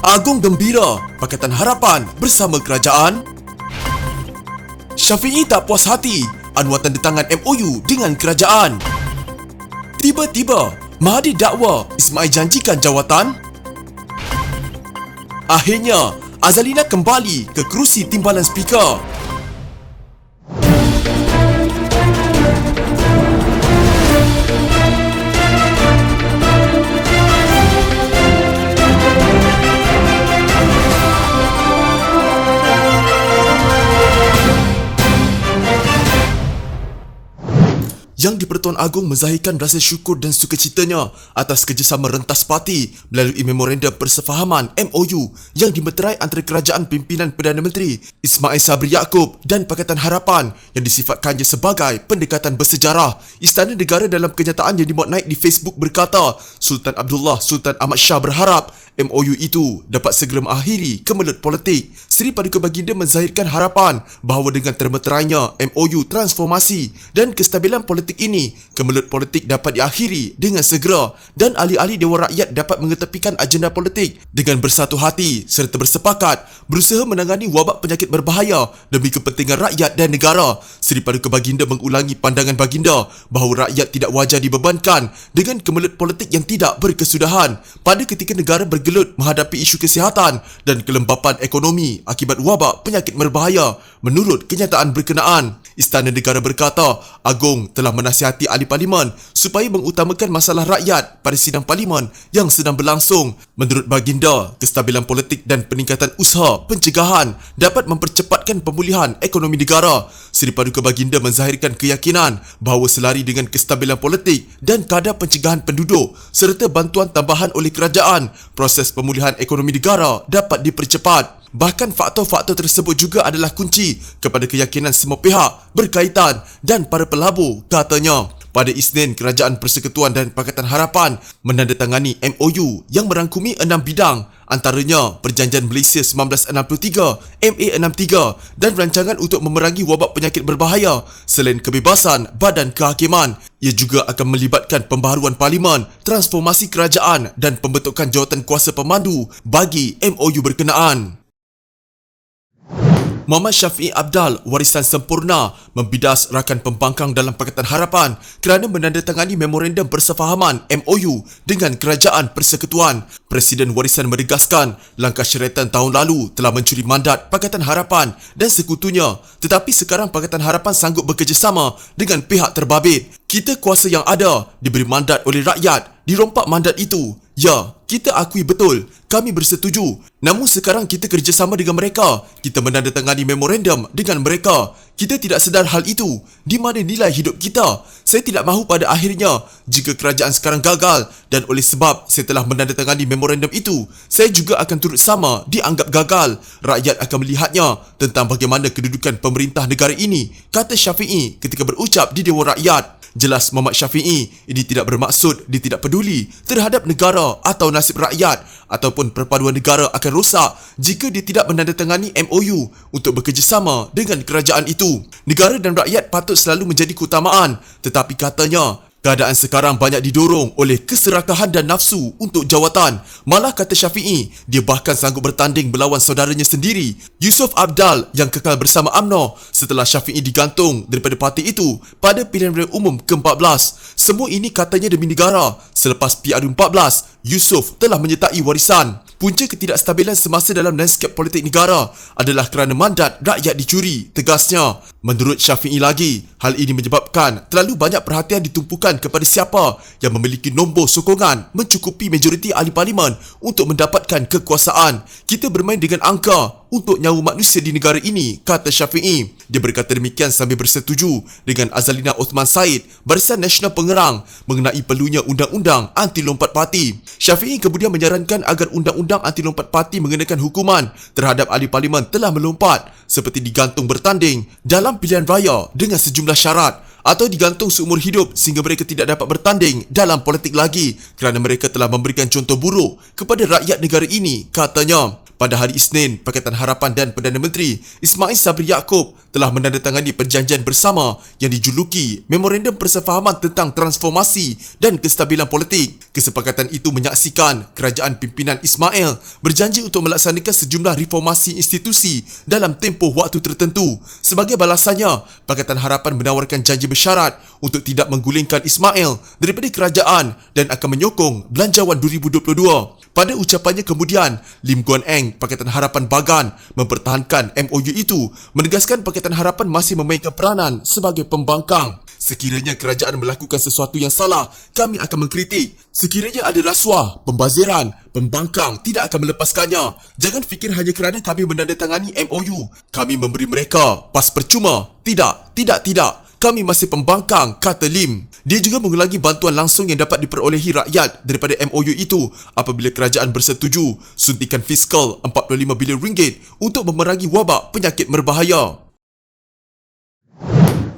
Agong gembira Pakatan Harapan bersama kerajaan. Syafiee tak puas hati Anwar tanda tangan MOU dengan kerajaan. Tiba-tiba Mahathir dakwa Ismail janjikan jawatan. Akhirnya Azalina kembali ke kerusi timbalan speaker. Yang di-Pertuan Agong menzahirkan rasa syukur dan sukacitanya atas kerjasama rentas parti melalui Memorandum Persefahaman MOU yang dimeterai antara kerajaan pimpinan Perdana Menteri Ismail Sabri Yaakob dan Pakatan Harapan yang disifatkannya sebagai pendekatan bersejarah. Istana Negara dalam kenyataan yang dimuat naik di Facebook berkata, Sultan Abdullah Sultan Ahmad Shah berharap MOU itu dapat segera mengakhiri kemelut politik. Seri Paduka Baginda menzahirkan harapan bahawa dengan termeterainya MOU transformasi dan kestabilan politik ini, kemelut politik dapat diakhiri dengan segera dan ahli-ahli Dewan Rakyat dapat mengetepikan agenda politik dengan bersatu hati serta bersepakat berusaha menangani wabak penyakit berbahaya demi kepentingan rakyat dan negara. Seri Paduka Baginda mengulangi pandangan Baginda bahawa rakyat tidak wajar dibebankan dengan kemelut politik yang tidak berkesudahan pada ketika negara bergelut menghadapi isu kesihatan dan kelembapan ekonomi akibat wabak penyakit berbahaya. Menurut kenyataan berkenaan, Istana Negara berkata Agong telah menasihati ahli parlimen supaya mengutamakan masalah rakyat pada sidang parlimen yang sedang berlangsung. Menurut Baginda, kestabilan politik dan peningkatan usaha pencegahan dapat mempercepatkan pemulihan ekonomi negara. Seri Paduka Baginda menzahirkan keyakinan bahawa selari dengan kestabilan politik dan kadar pencegahan penduduk serta bantuan tambahan oleh kerajaan, proses pemulihan ekonomi negara dapat dipercepat. Bahkan faktor-faktor tersebut juga adalah kunci kepada keyakinan semua pihak berkaitan dan para pelabur, katanya. Pada Isnin, Kerajaan Persekutuan dan Pakatan Harapan menandatangani MOU yang merangkumi 6 bidang, antaranya Perjanjian Malaysia 1963, MA63 dan rancangan untuk memerangi wabak penyakit berbahaya selain kebebasan badan kehakiman. Ia juga akan melibatkan pembaharuan parlimen, transformasi kerajaan dan pembentukan jawatan kuasa pemandu bagi MOU berkenaan. Muhammad Syafiee Apdal, warisan sempurna, membidas rakan pembangkang dalam Pakatan Harapan kerana menandatangani Memorandum Persefahaman MOU dengan Kerajaan Persekutuan. Presiden warisan menegaskan langkah syaratan tahun lalu telah mencuri mandat Pakatan Harapan dan sekutunya, tetapi sekarang Pakatan Harapan sanggup bekerjasama dengan pihak terbabit. Kita kuasa yang ada, diberi mandat oleh rakyat, dirompak mandat itu. Ya, kita akui betul, kami bersetuju. Namun sekarang kita kerjasama dengan mereka. Kita menandatangani memorandum dengan mereka. Kita tidak sedar hal itu. Di mana nilai hidup kita? Saya tidak mahu pada akhirnya jika kerajaan sekarang gagal dan oleh sebab saya telah menandatangani memorandum itu, saya juga akan turut sama dianggap gagal. Rakyat akan melihatnya tentang bagaimana kedudukan pemerintah negara ini, kata Syafiee ketika berucap di Dewan Rakyat. Jelas Muhammad Syafiee ini tidak bermaksud dia tidak peduli terhadap negara atau nasib rakyat ataupun perpaduan negara akan rosak jika dia tidak menandatangani MOU untuk bekerjasama dengan kerajaan itu. Negara dan rakyat patut selalu menjadi keutamaan, tetapi katanya keadaan sekarang banyak didorong oleh keserakahan dan nafsu untuk jawatan. Malah kata Syafiee, dia bahkan sanggup bertanding melawan saudaranya sendiri, Yusof Abdal yang kekal bersama UMNO setelah Syafiee digantung daripada parti itu pada pilihan raya umum ke-14. Semua ini katanya demi negara. Selepas PRU14, Yusof telah menyertai warisan. Punca ketidakstabilan semasa dalam lanskap politik negara adalah kerana mandat rakyat dicuri, tegasnya. Menurut Syafiee lagi, hal ini menyebabkan terlalu banyak perhatian ditumpukan kepada siapa yang memiliki nombor sokongan mencukupi majoriti ahli parlimen untuk mendapatkan kekuasaan. Kita bermain dengan angka untuk nyawa manusia di negara ini, kata Syafiee. Dia berkata demikian sambil bersetuju dengan Azalina Othman Said, Barisan Nasional Pengerang, mengenai perlunya undang-undang anti lompat parti. Syafiee kemudian menyarankan agar undang-undang anti lompat parti mengenakan hukuman terhadap ahli parlimen telah melompat, seperti digantung bertanding dalam pilihan raya dengan sejumlah syarat, atau digantung seumur hidup sehingga mereka tidak dapat bertanding dalam politik lagi kerana mereka telah memberikan contoh buruk kepada rakyat negara ini, katanya. Pada hari Isnin, Pakatan Harapan dan Perdana Menteri Ismail Sabri Yaakob telah menandatangani perjanjian bersama yang dijuluki Memorandum Persefahaman tentang Transformasi dan Kestabilan Politik. Kesepakatan itu menyaksikan kerajaan pimpinan Ismail berjanji untuk melaksanakan sejumlah reformasi institusi dalam tempoh waktu tertentu. Sebagai balasannya, Pakatan Harapan menawarkan janji bersyarat untuk tidak menggulingkan Ismail daripada kerajaan dan akan menyokong Belanjawan 2022. Pada ucapannya kemudian, Lim Guan Eng, Pakatan Harapan Bagan, mempertahankan MOU itu, menegaskan Pakatan Harapan masih memainkan peranan sebagai pembangkang. Sekiranya kerajaan melakukan sesuatu yang salah, kami akan mengkritik. Sekiranya ada rasuah, pembaziran, pembangkang tidak akan melepaskannya. Jangan fikir hanya kerana kami menandatangani MOU, kami memberi mereka pas percuma. Tidak. Kami masih pembangkang, kata Lim. Dia juga mengulangi bantuan langsung yang dapat diperolehi rakyat daripada MOU itu apabila kerajaan bersetuju suntikan fiskal RM45 bilion untuk memerangi wabak penyakit berbahaya.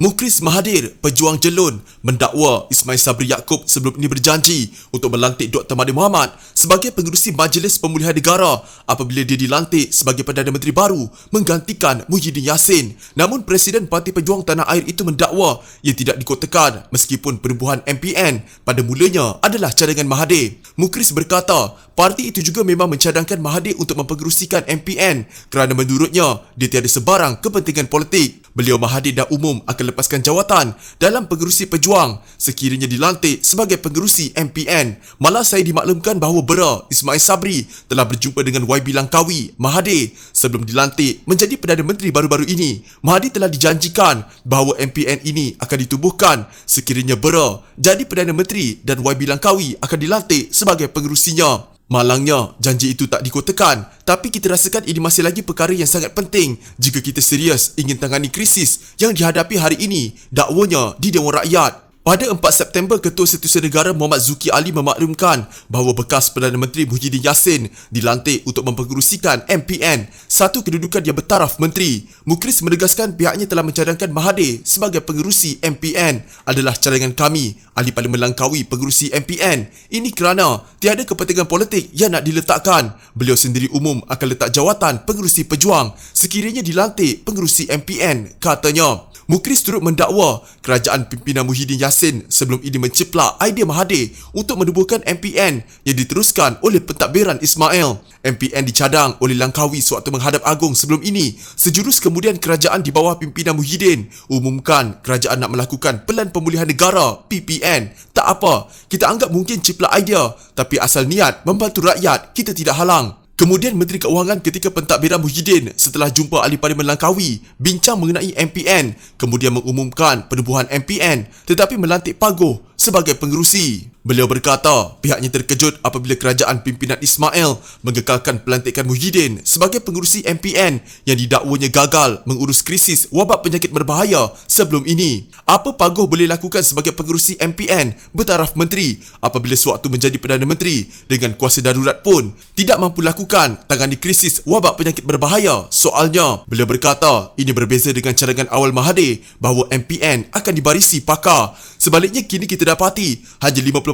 Mukhris Mahathir, pejuang Jelun, mendakwa Ismail Sabri Yaakob sebelum ini berjanji untuk melantik Dr. Mahathir Mohamad sebagai pengerusi Majlis Pemulihan Negara apabila dia dilantik sebagai Perdana Menteri baru menggantikan Muhyiddin Yassin. Namun Presiden Parti Pejuang Tanah Air itu mendakwa ia tidak dikotakan meskipun penubuhan MPN pada mulanya adalah cadangan Mahathir. Mukhris berkata, parti itu juga memang mencadangkan Mahathir untuk mempengerusikan MPN kerana menurutnya dia tiada sebarang kepentingan politik. Beliau Mahathir dah umum akan lepaskan jawatan dalam pengerusi pejuang sekiranya dilantik sebagai pengerusi MPN. Malah saya dimaklumkan bahawa Bera Ismail Sabri telah berjumpa dengan YB Langkawi Mahathir sebelum dilantik menjadi Perdana Menteri baru-baru ini. Mahathir telah dijanjikan bahawa MPN ini akan ditubuhkan sekiranya Bera jadi Perdana Menteri dan YB Langkawi akan dilantik sebagai pengerusinya. Malangnya, janji itu tak dikotakan, tapi kita rasakan ini masih lagi perkara yang sangat penting jika kita serius ingin tangani krisis yang dihadapi hari ini, dakwanya di Dewan Rakyat. Pada 4 September, Ketua Setiausaha Negara Muhammad Zuki Ali memaklumkan bahawa bekas Perdana Menteri Muhyiddin Yassin dilantik untuk mempengerusikan MPN, satu kedudukan yang bertaraf menteri. Mukhris menegaskan pihaknya telah mencadangkan Mahathir sebagai pengerusi MPN. Adalah cadangan kami, Ahli Parlimen Langkawi pengerusi MPN. Ini kerana tiada kepentingan politik yang nak diletakkan. Beliau sendiri umum akan letak jawatan pengerusi pejuang sekiranya dilantik pengerusi MPN, katanya. Mukhris turut mendakwa kerajaan pimpinan Muhyiddin Yassin sebelum ini menceplak idea Mahathir untuk menubuhkan MPN yang diteruskan oleh pentadbiran Ismail. MPN dicadang oleh Langkawi sewaktu menghadap agung sebelum ini. Sejurus kemudian kerajaan di bawah pimpinan Muhyiddin umumkan kerajaan nak melakukan Pelan Pemulihan Negara PPN. Tak apa, kita anggap mungkin ceplak idea, tapi asal niat membantu rakyat kita tidak halang. Kemudian Menteri Keuangan ketika pentadbiran Muhyiddin setelah jumpa Ahli Parlimen Langkawi bincang mengenai MPN, kemudian mengumumkan penubuhan MPN tetapi melantik Pagoh sebagai pengerusi. Beliau berkata pihaknya terkejut apabila kerajaan pimpinan Ismail mengekalkan pelantikan Muhyiddin sebagai pengerusi MPN yang didakwanya gagal mengurus krisis wabak penyakit berbahaya sebelum ini. Apa Pagoh boleh lakukan sebagai pengerusi MPN bertaraf menteri apabila sewaktu menjadi Perdana Menteri dengan kuasa darurat pun tidak mampu lakukan tangani krisis wabak penyakit berbahaya? Soalnya, beliau berkata ini berbeza dengan cadangan awal Mahathir bahawa MPN akan dibarisi pakar. Sebaliknya kini kita dapati hanya 50%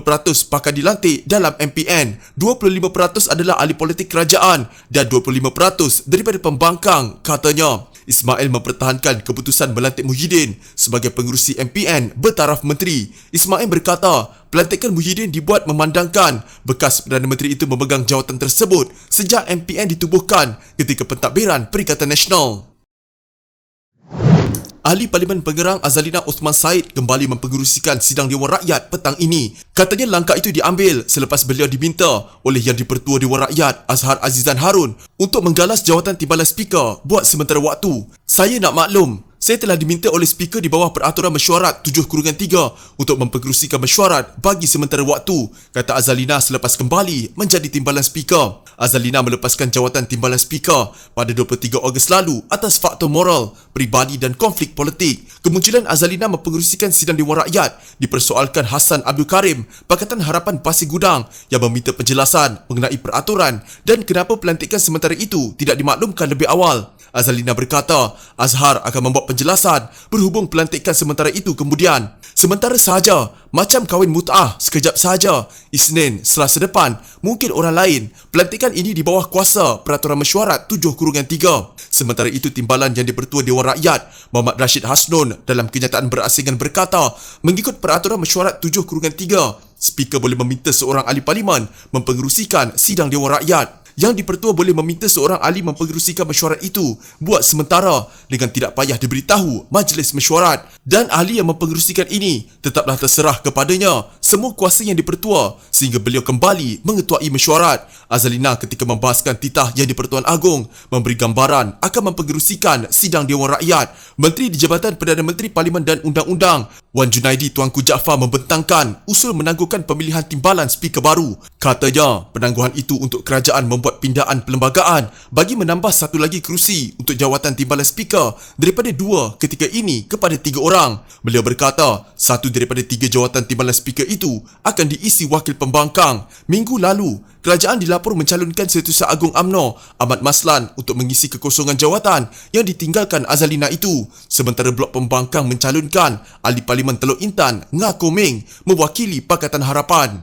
pakar dilantik dalam MPN, 25% adalah ahli politik kerajaan dan 25% daripada pembangkang, katanya. Ismail mempertahankan keputusan melantik Muhyiddin sebagai pengerusi MPN bertaraf menteri. Ismail berkata, pelantikan Muhyiddin dibuat memandangkan bekas Perdana Menteri itu memegang jawatan tersebut sejak MPN ditubuhkan ketika pentadbiran Perikatan Nasional. Ahli Parlimen Pengerang Azalina Osman Said kembali mempengerusikan sidang Dewan Rakyat petang ini. Katanya langkah itu diambil selepas beliau diminta oleh Yang di-Pertua Dewan Rakyat Azhar Azizan Harun untuk menggalas jawatan timbalan speaker buat sementara waktu. Saya nak maklum, saya telah diminta oleh speaker di bawah peraturan mesyuarat 7/3 untuk mempengerusikan mesyuarat bagi sementara waktu, kata Azalina selepas kembali menjadi timbalan speaker. Azalina melepaskan jawatan timbalan speaker pada 23 Ogos lalu atas faktor moral, peribadi dan konflik politik. Kemunculan Azalina mempengerusikan sidang Dewan Rakyat dipersoalkan Hassan Abdul Karim, Pakatan Harapan Pasir Gudang yang meminta penjelasan mengenai peraturan dan kenapa pelantikan sementara itu tidak dimaklumkan lebih awal. Azalina berkata Azhar akan membuat penjelasan berhubung pelantikan sementara itu kemudian. Sementara sahaja, Macam kahwin mut'ah sekejap sahaja, Isnin, Selasa depan, mungkin orang lain. Pelantikan ini di bawah kuasa Peraturan Mesyuarat 7-3. Sementara itu, Timbalan Yang di-Pertua Dewan Rakyat, Muhammad Rashid Hasnun, dalam kenyataan berasingan berkata, mengikut Peraturan Mesyuarat 7-3, Speaker boleh meminta seorang ahli parlimen mempengerusikan sidang Dewan Rakyat. Yang di-Pertua boleh meminta seorang ahli mempengerusikan mesyuarat itu buat sementara dengan tidak payah diberitahu Majlis Mesyuarat, dan ahli yang mempengerusikan ini tetaplah terserah kepadanya semua kuasa yang di-Pertua sehingga beliau kembali mengetuai mesyuarat. Azalina ketika membahaskan titah Yang di-Pertuan Agong memberi gambaran akan mempengerusikan sidang Dewan Rakyat. Menteri di Jabatan Perdana Menteri Parlimen dan Undang-Undang Wan Junaidi Tuanku Jaafar membentangkan usul menangguhkan pemilihan timbalan speaker baru. Katanya, penangguhan itu untuk kerajaan membuat pindaan perlembagaan bagi menambah satu lagi kerusi untuk jawatan timbalan speaker daripada 2 ketika ini kepada 3 orang. Beliau berkata, satu daripada 3 jawatan timbalan speaker itu akan diisi wakil pembangkang. Minggu lalu, kerajaan dilapor mencalonkan Setiausaha Agung UMNO Ahmad Maslan untuk mengisi kekosongan jawatan yang ditinggalkan Azalina itu. Sementara blok pembangkang mencalonkan ahli Parlimen Teluk Intan Ngah Komeng mewakili Pakatan Harapan.